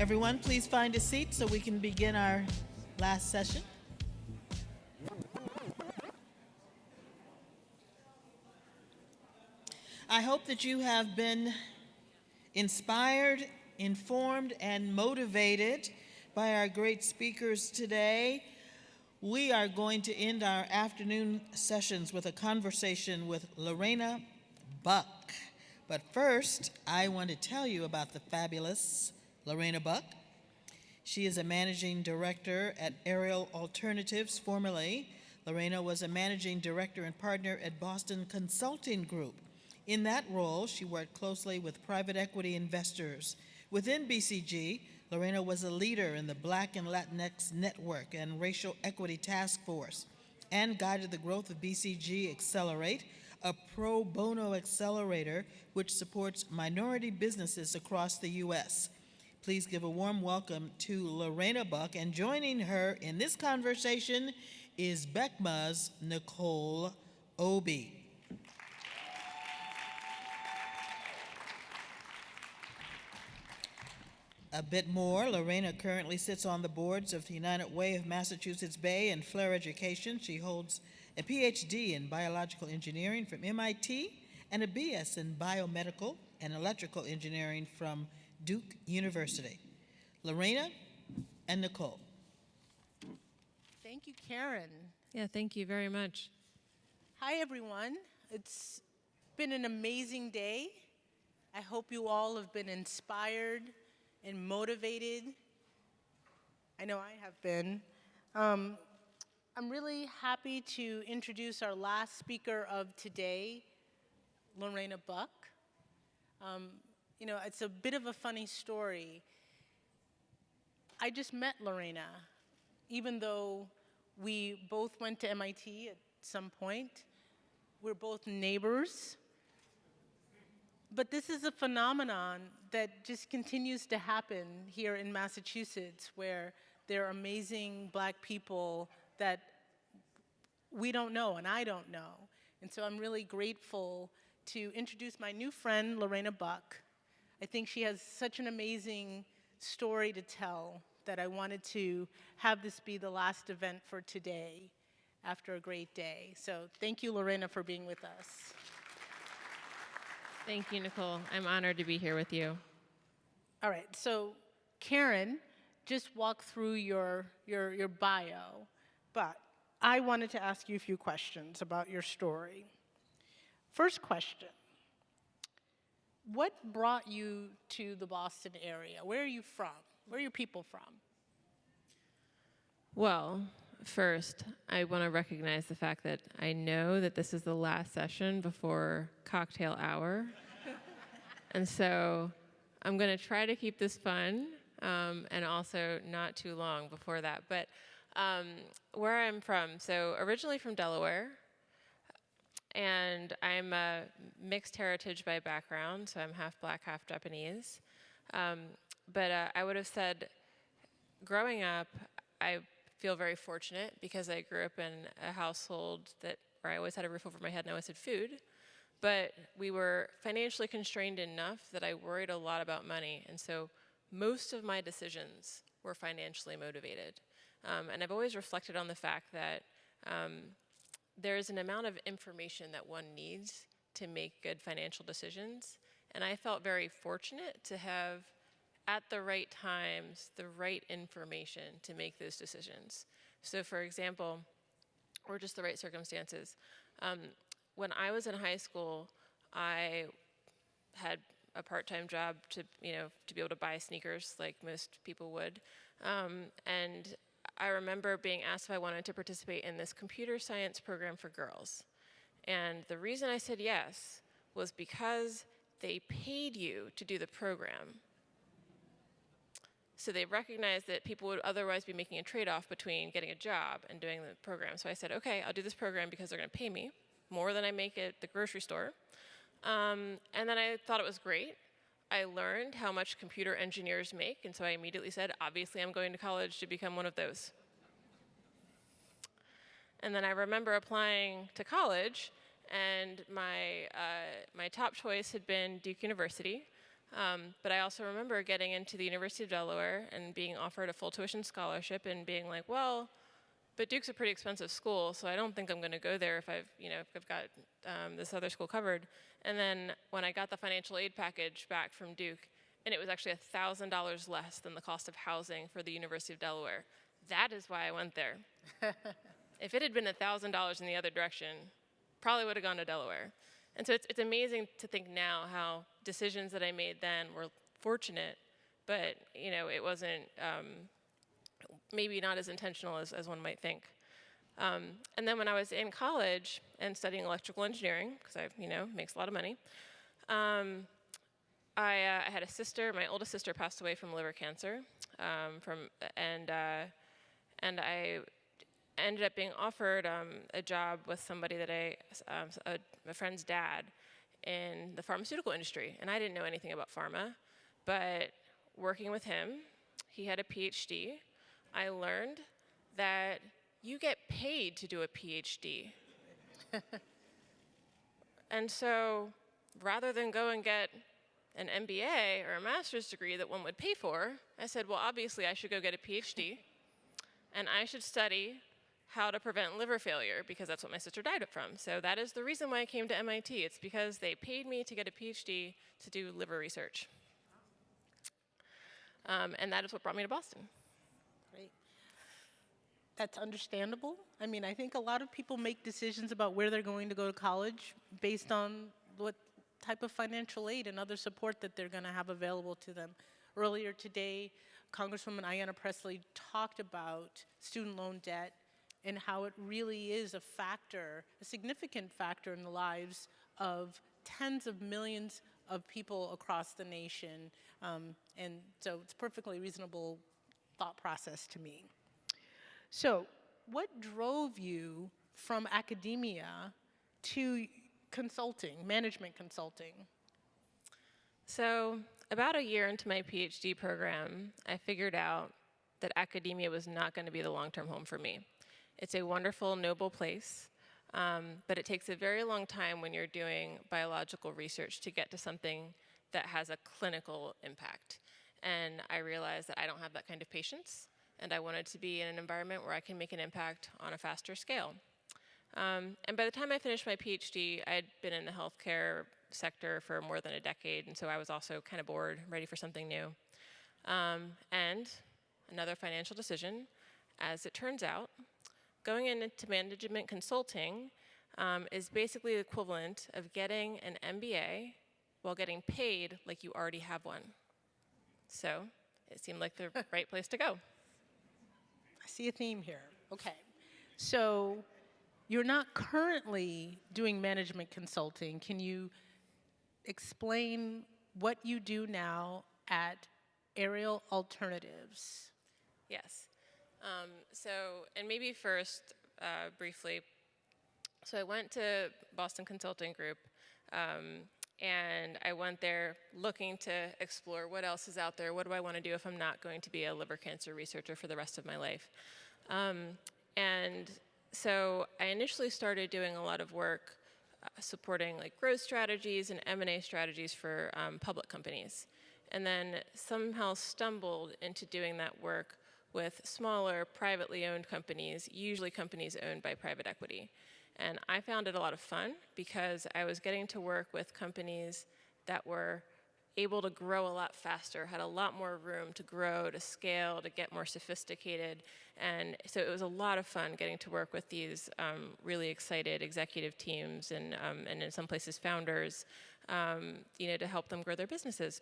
Everyone, please find a seat so we can begin our last session. I hope that you have been inspired, informed, and motivated by our great speakers today. We are going to end our afternoon sessions with a conversation with Lorenna Buck. But first, I want to tell you about the fabulous Lorenna Buck. She is a managing director at Aerial Alternatives. Formerly, Lorenna was a managing director and partner at Boston Consulting Group. In that role, she worked closely with private equity investors. Within BCG, Lorenna was a leader in the Black and Latinx Network and Racial Equity Task Force and guided the growth of BCG Accelerate, a pro bono accelerator which supports minority businesses across the U.S. Please give a warm welcome to Lorenna Buck, and joining her in this conversation is BECMA's Nicole Obie. A bit more, Lorenna currently sits on the boards of the United Way of Massachusetts Bay and Flair Education. She holds a PhD in biological engineering from MIT and a BS in biomedical and electrical engineering from Duke University. Lorenna and Nicole. Thank you, Karen. Yeah, thank you very much. Hi, everyone. It's been an amazing day. I hope you all have been inspired and motivated. I know I have been. I'm really happy to introduce our last speaker of today, Lorenna Buck. It's a bit of a funny story. I just met Lorenna, even though we both went to MIT at some point. We're both neighbors. But this is a phenomenon that just continues to happen here in Massachusetts, where there are amazing Black people that we don't know and I don't know. And so I'm really grateful to introduce my new friend, Lorenna Buck. I think she has such an amazing story to tell that I wanted to have this be the last event for today after a great day. So thank you, Lorenna, for being with us. Thank you, Nicole. I'm honored to be here with you. All right, so Karen just walked through your bio, but I wanted to ask you a few questions about your story. First question, what brought you to the Boston area? Where are you from? Where are your people from? Well, first, I want to recognize the fact that I know that this is the last session before cocktail hour. And so I'm going to try to keep this fun and also not too long before that. But where I'm from, so originally from Delaware, and I'm a mixed heritage by background, so I'm half Black, half Japanese. But I would have said, growing up, I feel very fortunate because I grew up in a household where I always had a roof over my head and I always had food. But we were financially constrained enough that I worried a lot about money. And so most of my decisions were financially motivated. And I've always reflected on the fact that there's an amount of information that one needs to make good financial decisions. And I felt very fortunate to have, at the right times, the right information to make those decisions. So for example, or just the right circumstances. When I was in high school, I had a part-time job to be able to buy sneakers like most people would. And I remember being asked if I wanted to participate in this computer science program for girls. And the reason I said yes was because they paid you to do the program. So they recognized that people would otherwise be making a trade-off between getting a job and doing the program. So I said, okay, I'll do this program because they're going to pay me more than I make at the grocery store. And then I thought it was great. I learned how much computer engineers make, and so I immediately said, obviously I'm going to college to become one of those. And then I remember applying to college, and my top choice had been Duke University. But I also remember getting into the University of Delaware and being offered a full tuition scholarship and being like, well, but Duke's a pretty expensive school, so I don't think I'm going to go there if I've got this other school covered. And then when I got the financial aid package back from Duke, and it was actually $1,000 less than the cost of housing for the University of Delaware, that is why I went there. If it had been $1,000 in the other direction, probably would have gone to Delaware. And so it's amazing to think now how decisions that I made then were fortunate, but it wasn't maybe not as intentional as one might think. And then when I was in college and studying electrical engineering, because makes a lot of money, I had a sister. My oldest sister passed away from liver cancer, and I ended up being offered a job with somebody that a friend's dad in the pharmaceutical industry. And I didn't know anything about pharma, but working with him, he had a PhD. I learned that you get paid to do a PhD. And so rather than go and get an MBA or a master's degree that one would pay for, I said, well, obviously I should go get a PhD, and I should study how to prevent liver failure, because that's what my sister died from. So that is the reason why I came to MIT. It's because they paid me to get a PhD to do liver research. And that is what brought me to Boston. Great. That's understandable. I mean, I think a lot of people make decisions about where they're going to go to college based on what type of financial aid and other support that they're going to have available to them. Earlier today, Congresswoman Ayanna Pressley talked about student loan debt and how it really is a factor, a significant factor in the lives of tens of millions of people across the nation. And so it's a perfectly reasonable thought process to me. So what drove you from academia to consulting, management consulting? So about a year into my PhD program, I figured out that academia was not going to be the long-term home for me. It's a wonderful, noble place, but it takes a very long time when you're doing biological research to get to something that has a clinical impact. And I realized that I don't have that kind of patience, and I wanted to be in an environment where I can make an impact on a faster scale. And by the time I finished my PhD, I had been in the healthcare sector for more than a decade, and so I was also kind of bored, ready for something new. And another financial decision, as it turns out, going into management consulting is basically the equivalent of getting an MBA while getting paid like you already have one. So it seemed like the right place to go. I see a theme here. Okay. So you're not currently doing management consulting. Can you explain what you do now at Aerial Alternatives? Yes. And maybe first, briefly, so I went to Boston Consulting Group, and I went there looking to explore what else is out there. What do I want to do if I'm not going to be a liver cancer researcher for the rest of my life? And so I initially started doing a lot of work supporting like growth strategies and M&A strategies for public companies, and then somehow stumbled into doing that work with smaller, privately owned companies, usually companies owned by private equity. And I found it a lot of fun because I was getting to work with companies that were able to grow a lot faster, had a lot more room to grow, to scale, to get more sophisticated. And so it was a lot of fun getting to work with these really excited executive teams and in some places founders, to help them grow their businesses.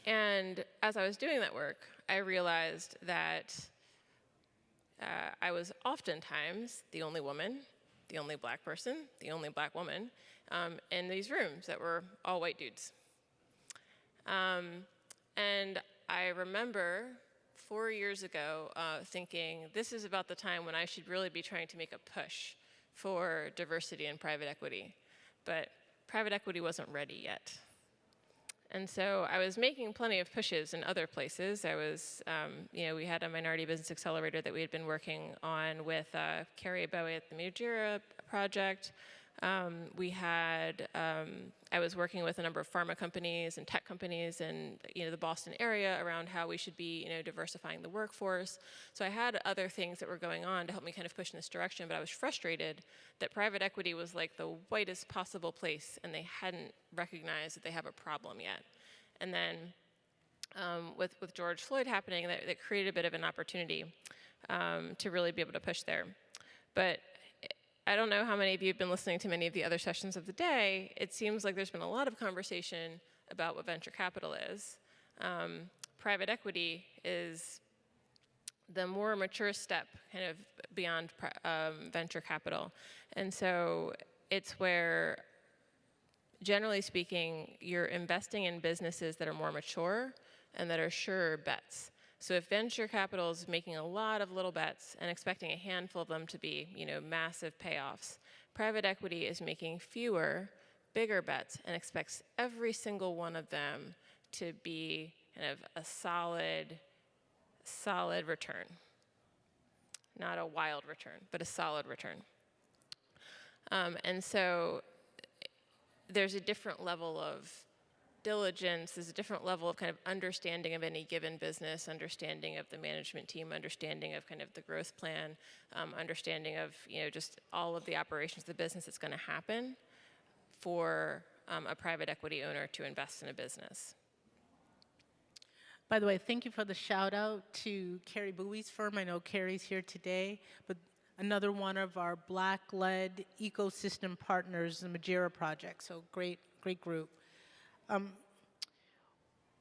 And as I was doing that work, I realized that I was oftentimes the only woman, the only black person, the only black woman in these rooms that were all white dudes. And I remember 4 years ago thinking, this is about the time when I should really be trying to make a push for diversity in private equity. But private equity wasn't ready yet. And so I was making plenty of pushes in other places. I was, we had a minority business accelerator that we had been working on with Carrie Bowie at the Mujira project. I was working with a number of pharma companies and tech companies and the Boston area around how we should be diversifying the workforce. So I had other things that were going on to help me kind of push in this direction, but I was frustrated that private equity was like the whitest possible place and they hadn't recognized that they have a problem yet. And then with George Floyd happening, that created a bit of an opportunity to really be able to push there. But I don't know how many of you have been listening to many of the other sessions of the day. It seems like there's been a lot of conversation about what venture capital is. Private equity is the more mature step kind of beyond venture capital. And so it's where, generally speaking, you're investing in businesses that are more mature and that are sure bets. So if venture capital is making a lot of little bets and expecting a handful of them to be, massive payoffs, private equity is making fewer, bigger bets and expects every single one of them to be kind of a solid return. Not a wild return, but a solid return. And so there's a different level of diligence, there's a different level of kind of understanding of any given business, understanding of the management team, understanding of kind of the growth plan, understanding of just all of the operations of the business that's going to happen for a private equity owner to invest in a business. By the way, thank you for the shout out to Carrie Bowie's firm. I know Carrie's here today, but another one of our Black-led ecosystem partners, the Majera Project. So great group.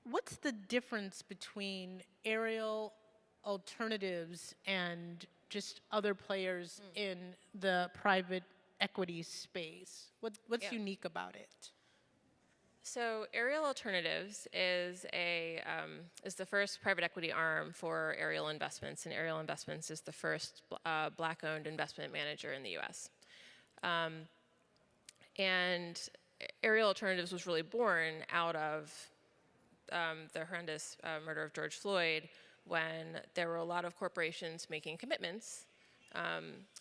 What's the difference between aerial alternatives and just other players in the private equity space? What's unique about it? So Aerial Alternatives is the first private equity arm for Aerial Investments, and Aerial Investments is the first Black-owned investment manager in the U.S. And Aerial Alternatives was really born out of the horrendous murder of George Floyd, when there were a lot of corporations making commitments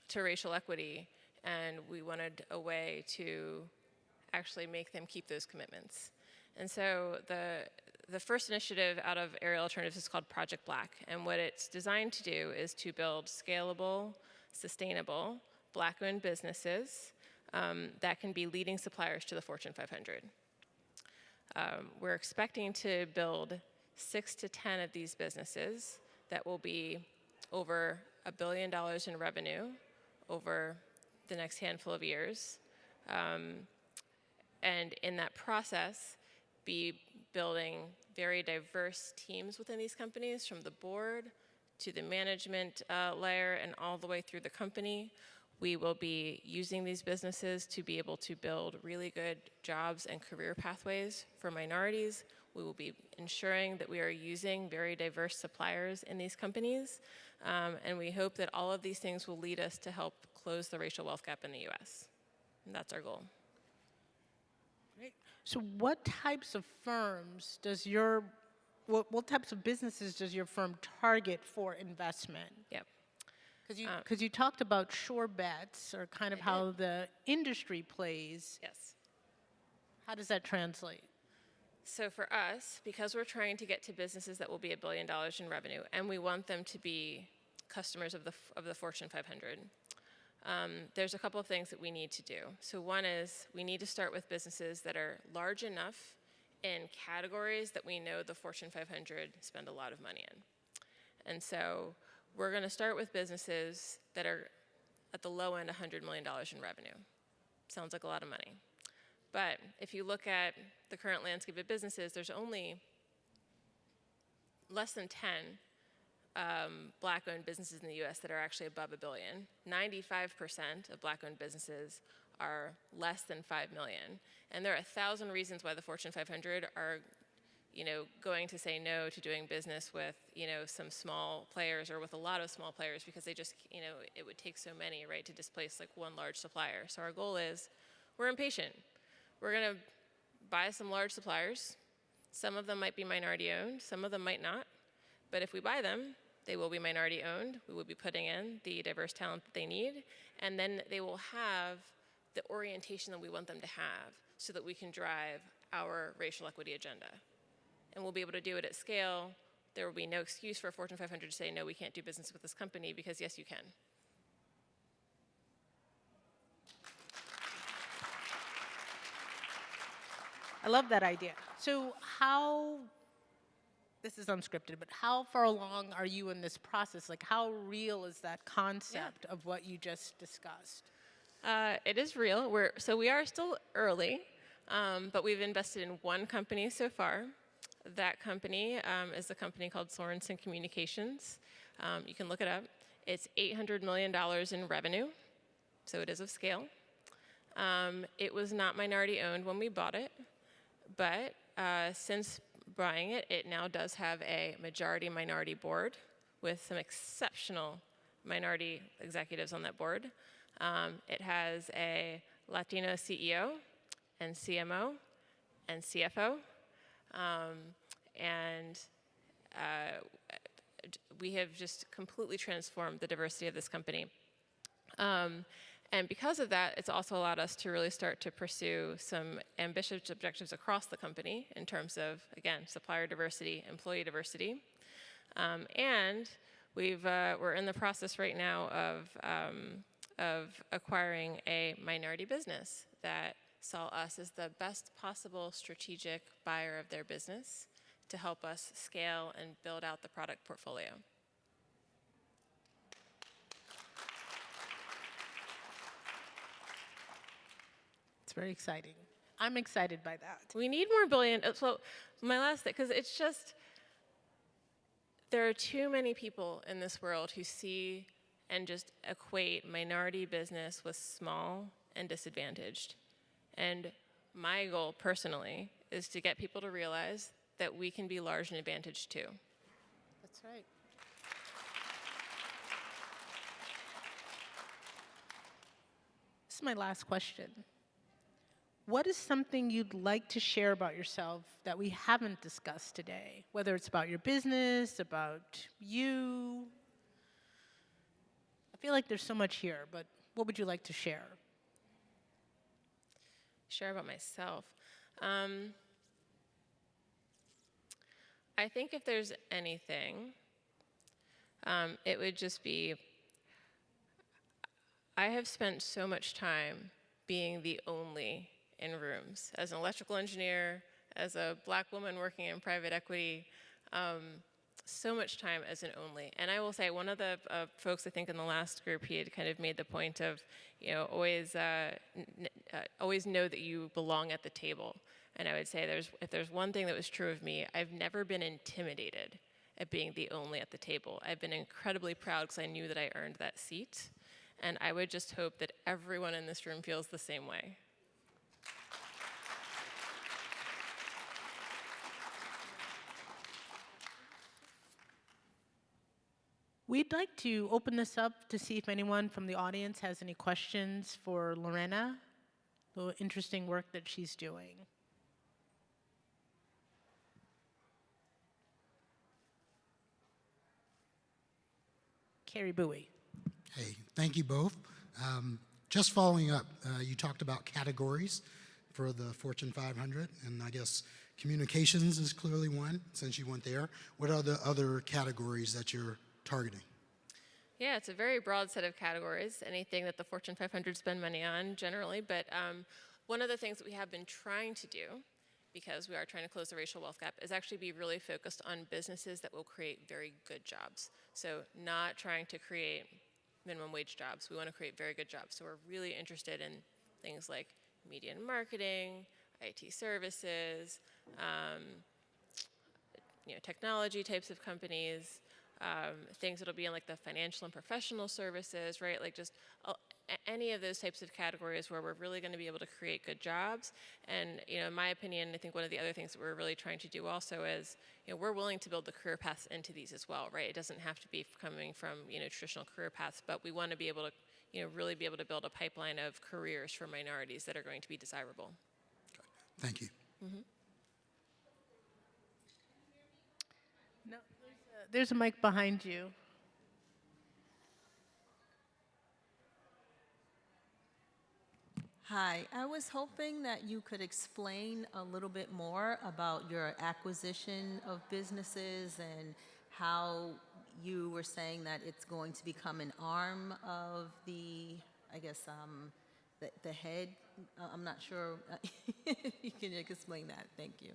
to racial equity, and we wanted a way to actually make them keep those commitments. And so the first initiative out of Aerial Alternatives is called Project Black, and what it's designed to do is to build scalable, sustainable, Black-owned businesses that can be leading suppliers to the Fortune 500. We're expecting to build 6 to 10 of these businesses that will be over $1 billion in revenue over the next handful of years. And in that process, be building very diverse teams within these companies, from the board to the management layer and all the way through the company. We will be using these businesses to be able to build really good jobs and career pathways for minorities. We will be ensuring that we are using very diverse suppliers in these companies. And we hope that all of these things will lead us to help close the racial wealth gap in the US. And that's our goal. Great. So what types of firms does what types of businesses does your firm target for investment? Yep. Because you talked about sure bets, or kind of how the industry plays. Yes. How does that translate? So for us, because we're trying to get to businesses that will be $1 billion in revenue, and we want them to be customers of the Fortune 500, there's a couple of things that we need to do. So one is we need to start with businesses that are large enough in categories that we know the Fortune 500 spend a lot of money in. And so we're going to start with businesses that are at the low end $100 million in revenue. Sounds like a lot of money. But if you look at the current landscape of businesses, there's only less than 10 Black-owned businesses in the US that are actually above $1 billion. 95% of Black-owned businesses are less than $5 million. And there are 1,000 reasons why the Fortune 500 are going to say no to doing business with, some small players or with a lot of small players, because they just, it would take so many, right, to displace like one large supplier. So our goal is, we're impatient. We're going to buy some large suppliers. Some of them might be minority owned, some of them might not. But if we buy them, they will be minority owned. We will be putting in the diverse talent that they need. And then they will have the orientation that we want them to have so that we can drive our racial equity agenda. And we'll be able to do it at scale. There will be no excuse for a Fortune 500 to say, no, we can't do business with this company, because yes, you can. I love that idea. So how, this is unscripted, but how far along are you in this process? Like, how real is that concept of what you just discussed? It is real. We are still early, but we've invested in one company so far. That company is a company called Sorensen Communications. You can look it up. It's $800 million in revenue, so it is of scale. It was not minority owned when we bought it, but since buying it, it now does have a majority-minority board with some exceptional minority executives on that board. It has a Latino CEO and CMO and CFO. We have just completely transformed the diversity of this company. And because of that, it's also allowed us to really start to pursue some ambitious objectives across the company in terms of, again, supplier diversity, employee diversity. And we're in the process right now of acquiring a minority business that saw us as the best possible strategic buyer of their business to help us scale and build out the product portfolio. It's very exciting. I'm excited by that. We need more billion. So my last thing, because it's just, there are too many people in this world who see and just equate minority business with small and disadvantaged. And my goal personally is to get people to realize that we can be large and advantaged too. That's right. This is my last question. What is something you'd like to share about yourself that we haven't discussed today? Whether it's about your business, about you. I feel like there's so much here, but what would you like to share? Share about myself. I think if there's anything, it would just be, I have spent so much time being the only in rooms. As an electrical engineer, as a Black woman working in private equity, so much time as an only. And I will say, one of the folks, I think in the last group, he had kind of made the point of, always know that you belong at the table. And I would say if there's one thing that was true of me, I've never been intimidated at being the only at the table. I've been incredibly proud because I knew that I earned that seat. And I would just hope that everyone in this room feels the same way. We'd like to open this up to see if anyone from the audience has any questions for Lorenna, the interesting work that she's doing. Carrie Bowie. Hey, thank you both. Just following up, you talked about categories for the Fortune 500, and I guess communications is clearly one, since you went there. What are the other categories that you're targeting? Yeah, it's a very broad set of categories, anything that the Fortune 500 spend money on generally, but one of the things that we have been trying to do, because we are trying to close the racial wealth gap, is actually be really focused on businesses that will create very good jobs. So not trying to create minimum wage jobs. We want to create very good jobs. So we're really interested in things like media and marketing, IT services, technology types of companies, things that'll be in like the financial and professional services, right? Like just any of those types of categories where we're really going to be able to create good jobs. And in my opinion, I think one of the other things that we're really trying to do also is, we're willing to build the career paths into these as well, right? It doesn't have to be coming from traditional career paths, but we want to be able to really be able to build a pipeline of careers for minorities that are going to be desirable. Okay. Thank you. Mm-hmm. No, there's a mic behind you. Hi, I was hoping that you could explain a little bit more about your acquisition of businesses and how you were saying that it's going to become an arm of the, I guess, the head. I'm not sure if you can explain that. Thank you.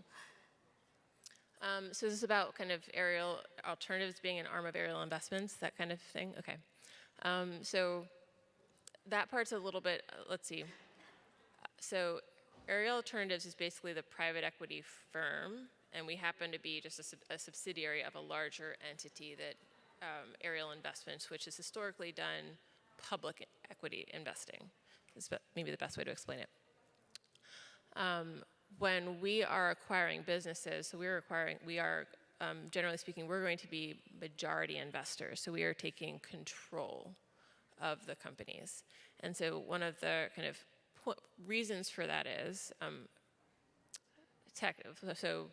So this is about kind of aerial alternatives being an arm of aerial investments, that kind of thing? Okay. So that part's a little bit, let's see. So aerial alternatives is basically the private equity firm, and we happen to be just a subsidiary of a larger entity that aerial investments, which has historically done public equity investing. Is maybe the best way to explain it. When we are acquiring businesses, so generally speaking, we're going to be majority investors. So we are taking control of the companies. And so one of the kind of reasons for that is so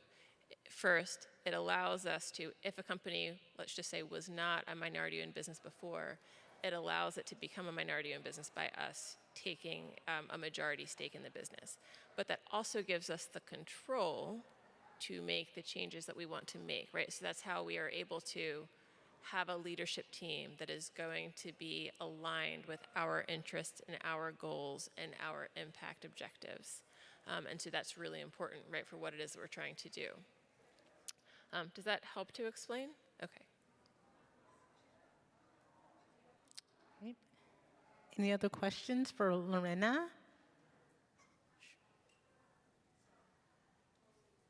first, it allows us to, if a company, let's just say, was not a minority-owned business before, it allows it to become a minority-owned business by us taking a majority stake in the business. But that also gives us the control to make the changes that we want to make, right? So that's how we are able to have a leadership team that is going to be aligned with our interests and our goals and our impact objectives. And so that's really important, right, for what it is that we're trying to do. Does that help to explain? Okay. Right. Any other questions for Lorenna?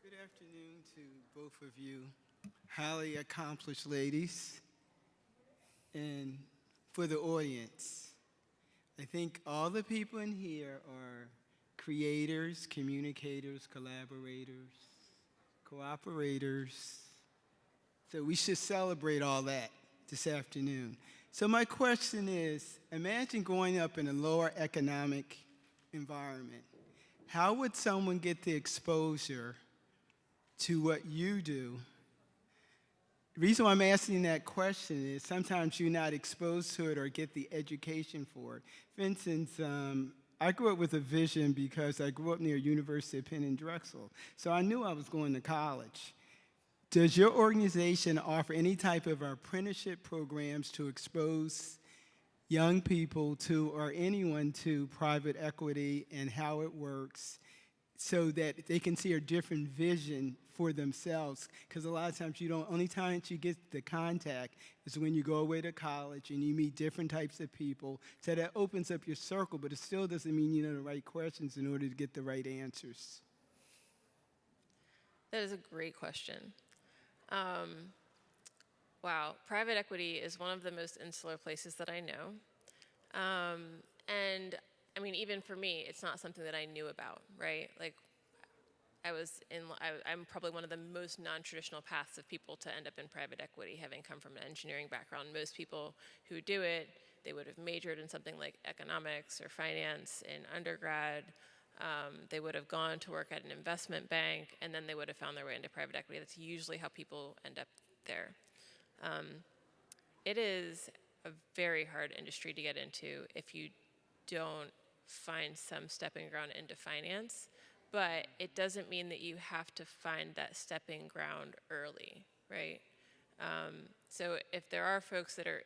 Good afternoon to both of you, highly accomplished ladies. And for the audience, I think all the people in here are creators, communicators, collaborators, cooperators. So we should celebrate all that this afternoon. So my question is, imagine growing up in a lower economic environment. How would someone get the exposure to what you do? The reason why I'm asking that question is sometimes you're not exposed to it or get the education for it. For instance, I grew up with a vision because I grew up near University of Penn and Drexel. So I knew I was going to college. Does your organization offer any type of apprenticeship programs to expose young people to, or anyone to, private equity and how it works, so that they can see a different vision for themselves? Because a lot of times only time you get the contact is when you go away to college and you meet different types of people. So that opens up your circle, but it still doesn't mean you know the right questions in order to get the right answers. That is a great question. Wow, private equity is one of the most insular places that I know. And I mean, even for me, it's not something that I knew about, right? Like, I'm probably one of the most non-traditional paths of people to end up in private equity, having come from an engineering background. Most people who do it, they would have majored in something like economics or finance in undergrad. They would have gone to work at an investment bank, and then they would have found their way into private equity. That's usually how people end up there. It is a very hard industry to get into if you don't find some stepping ground into finance, but it doesn't mean that you have to find that stepping ground early, right? So if there are folks that are,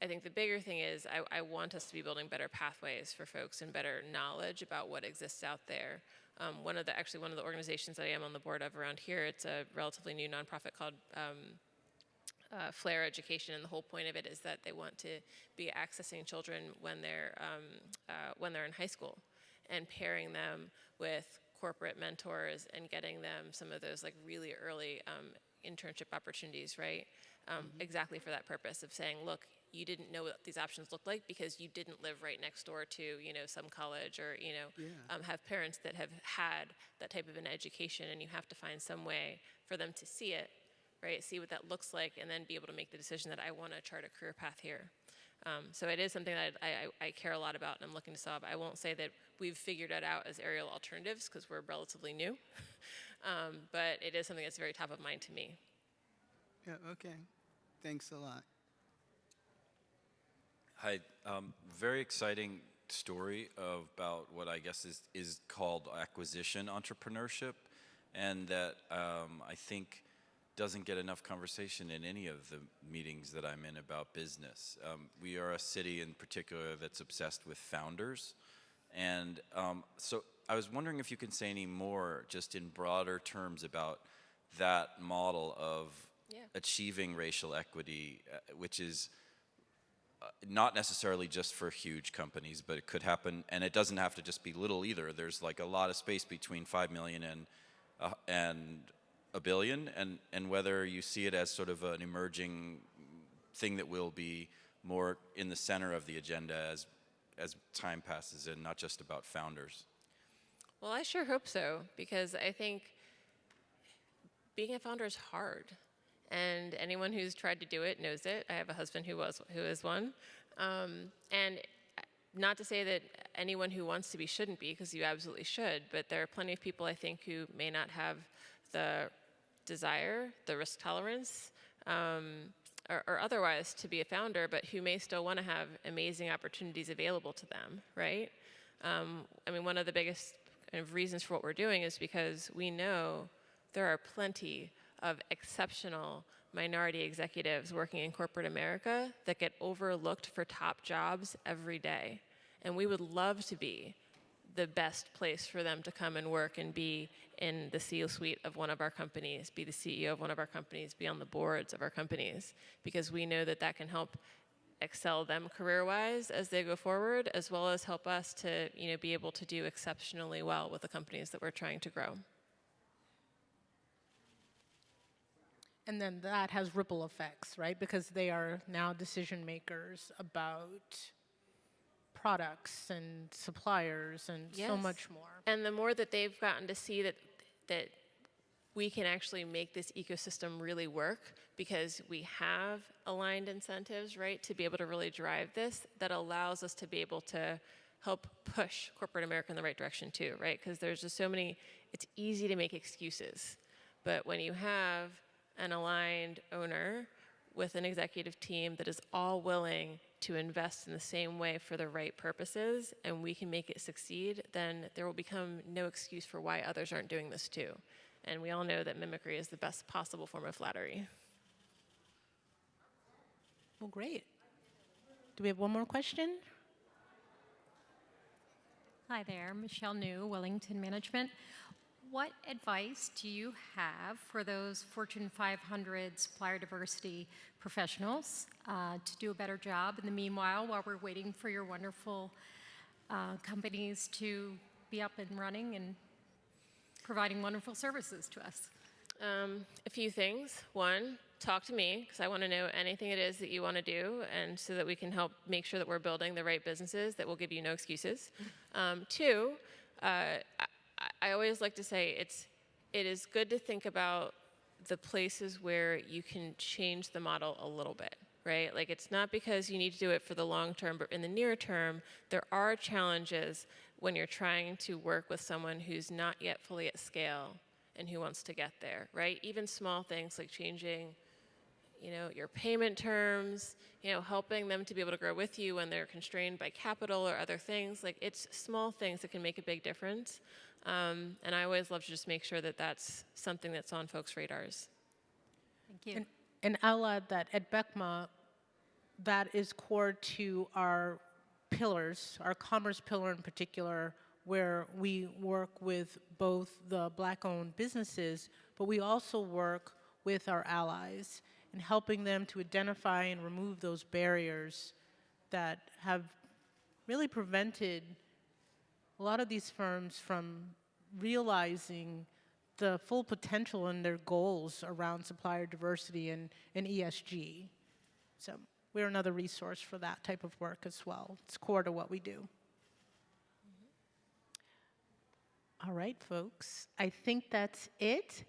I think the bigger thing is I want us to be building better pathways for folks and better knowledge about what exists out there. One of the organizations that I am on the board of around here, it's a relatively new nonprofit called Flair Education, and the whole point of it is that they want to be accessing children when they're in high school, and pairing them with corporate mentors and getting them some of those like really early internship opportunities, right? Exactly for that purpose of saying, look, you didn't know what these options looked like because you didn't live right next door to, some college, or, have parents that have had that type of an education, and you have to find some way for them to see it, right? See what that looks like, and then be able to make the decision that I want to chart a career path here. So it is something that I care a lot about and I'm looking to solve. I won't say that we've figured it out as aerial alternatives because we're relatively new, but it is something that's very top of mind to me. Yeah, okay. Thanks a lot. Hi, very exciting story about what I guess is called acquisition entrepreneurship, and that I think doesn't get enough conversation in any of the meetings that I'm in about business. We are a city in particular that's obsessed with founders, and so I was wondering if you can say any more, just in broader terms, about that model of achieving racial equity, which is not necessarily just for huge companies, but it could happen, and it doesn't have to just be little either. There's like a lot of space between 5 million and a billion, and whether you see it as sort of an emerging thing that will be more in the center of the agenda as time passes, and not just about founders. Well, I sure hope so, because I think being a founder is hard. And anyone who's tried to do it knows it. I have a husband who is one. And not to say that anyone who wants to be shouldn't be, because you absolutely should, but there are plenty of people, I think, who may not have the desire, the risk tolerance, or otherwise to be a founder, but who may still want to have amazing opportunities available to them, right? I mean, one of the biggest kind of reasons for what we're doing is because we know there are plenty of exceptional minority executives working in corporate America that get overlooked for top jobs every day. And we would love to be the best place for them to come and work and be in the C-suite of one of our companies, be the CEO of one of our companies, be on the boards of our companies, because we know that that can help excel them career-wise as they go forward, as well as help us to, be able to do exceptionally well with the companies that we're trying to grow. And then that has ripple effects, right? Because they are now decision makers about products and suppliers and so Yes. much more. And the more that they've gotten to see that we can actually make this ecosystem really work, because we have aligned incentives, right, to be able to really drive this, that allows us to be able to help push corporate America in the right direction too, right? Because there's just so many, it's easy to make excuses. But when you have an aligned owner with an executive team that is all willing to invest in the same way for the right purposes, and we can make it succeed, then there will become no excuse for why others aren't doing this too. And we all know that mimicry is the best possible form of flattery. Well, great. Do we have one more question? Hi there, Michelle New, Wellington Management. What advice do you have for those Fortune 500 supplier diversity professionals to do a better job in the meanwhile, while we're waiting for your wonderful companies to be up and running and providing wonderful services to us? A few things. One, talk to me, because I want to know anything it is that you want to do, and so that we can help make sure that we're building the right businesses that will give you no excuses. Two, I always like to say it is good to think about the places where you can change the model a little bit, right? Like, it's not because you need to do it for the long term, but in the near term, there are challenges when you're trying to work with someone who's not yet fully at scale and who wants to get there, right? Even small things like changing, your payment terms, helping them to be able to grow with you when they're constrained by capital or other things. Like, it's small things that can make a big difference. And I always love to just make sure that that's something that's on folks' radars. Thank you. And I'll add that at BECMA, that is core to our pillars, our commerce pillar in particular, where we work with both the Black-owned businesses, but we also work with our allies in helping them to identify and remove those barriers that have really prevented a lot of these firms from realizing the full potential in their goals around supplier diversity and ESG. So we're another resource for that type of work as well. It's core to what we do. All right, folks, I think that's it.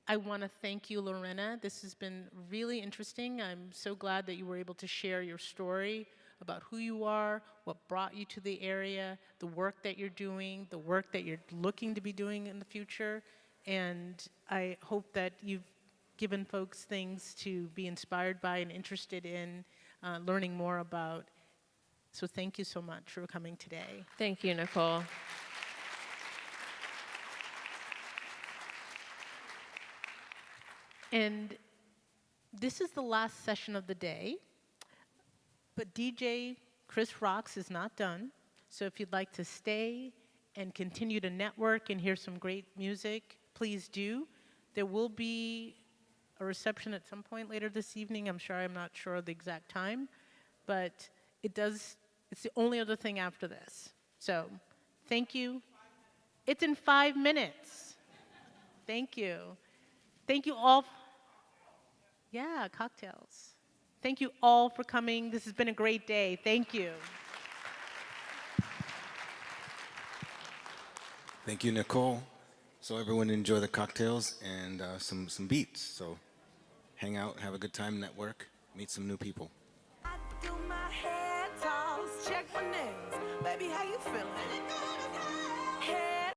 I want to thank you, Lorenna. This has been really interesting. I'm so glad that you were able to share your story about who you are, what brought you to the area, the work that you're doing, the work that you're looking to be doing in the future. And I hope that you've given folks things to be inspired by and interested in learning more about So thank you so much for coming today. Thank you, Nicole. And this is the last session of the day, but DJ Chris Rocks is not done. So if you'd like to stay and continue to network and hear some great music, please do. There will be a reception at some point later this evening. I'm not sure of the exact time, but it's the only other thing after this. So thank you. It's in 5 minutes. Thank you. Thank you all. Yeah, cocktails. Thank you all for coming. This has been a great day. Thank you. Thank you, Nicole. So everyone enjoy the cocktails and some beats. So hang out, have a good time, network, meet some new people. I do my hair toss, check my nails. Baby, how you feeling?